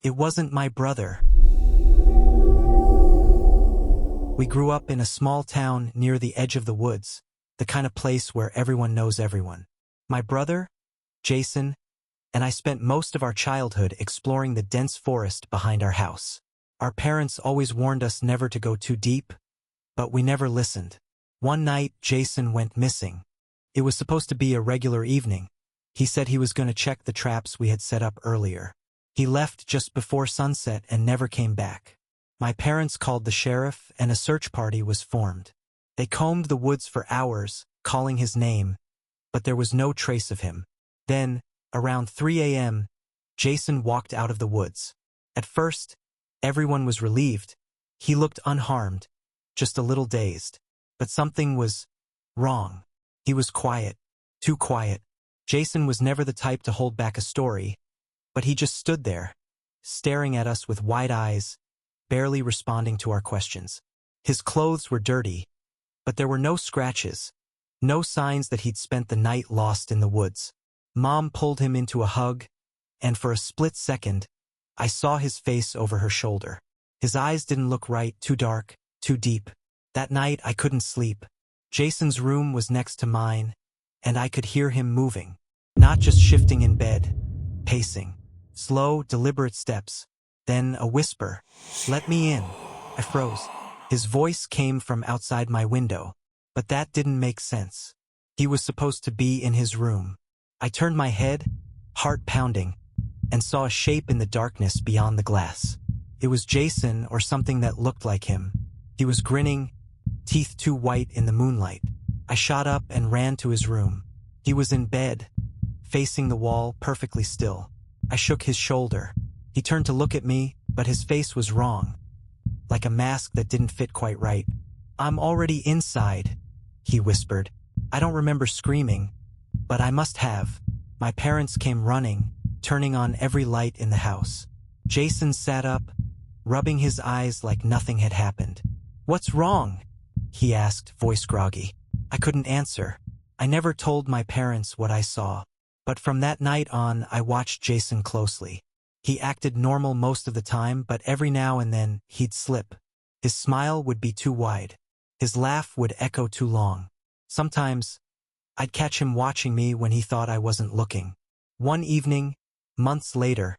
It wasn't my brother. We grew up in a small town near the edge of the woods, the kind of place where everyone knows everyone. My brother, Jason, and I spent most of our childhood exploring the dense forest behind our house. Our parents always warned us never to go too deep, but we never listened. One night, Jason went missing. It was supposed to be a regular evening. He said he was going to check the traps we had set up earlier. He left just before sunset and never came back. My parents called the sheriff and a search party was formed. They combed the woods for hours, calling his name, but there was no trace of him. Then, around 3 a.m., Jason walked out of the woods. At first, everyone was relieved. He looked unharmed, just a little dazed. But something was wrong. He was quiet, too quiet. Jason was never the type to hold back a story, but he just stood there, staring at us with wide eyes, barely responding to our questions. His clothes were dirty, but there were no scratches, no signs that he'd spent the night lost in the woods. Mom pulled him into a hug, and for a split second, I saw his face over her shoulder. His eyes didn't look right, too dark, too deep. That night I couldn't sleep. Jason's room was next to mine, and I could hear him moving, not just shifting in bed, pacing. Slow, deliberate steps. Then a whisper, "Let me in." I froze. His voice came from outside my window, but that didn't make sense. He was supposed to be in his room. I turned my head, heart pounding, and saw a shape in the darkness beyond the glass. It was Jason or something that looked like him. He was grinning, teeth too white in the moonlight. I shot up and ran to his room. He was in bed, facing the wall, perfectly still. I shook his shoulder. He turned to look at me, but his face was wrong, like a mask that didn't fit quite right. "I'm already inside," he whispered. I don't remember screaming, but I must have. My parents came running, turning on every light in the house. Jason sat up, rubbing his eyes like nothing had happened. "What's wrong?" he asked, voice groggy. I couldn't answer. I never told my parents what I saw. But from that night on, I watched Jason closely. He acted normal most of the time, but every now and then, he'd slip. His smile would be too wide. His laugh would echo too long. Sometimes, I'd catch him watching me when he thought I wasn't looking. One evening, months later,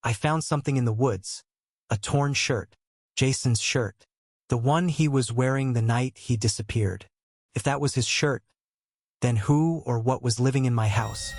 I found something in the woods. A torn shirt. Jason's shirt. The one he was wearing the night he disappeared. If that was his shirt, then who or what was living in my house?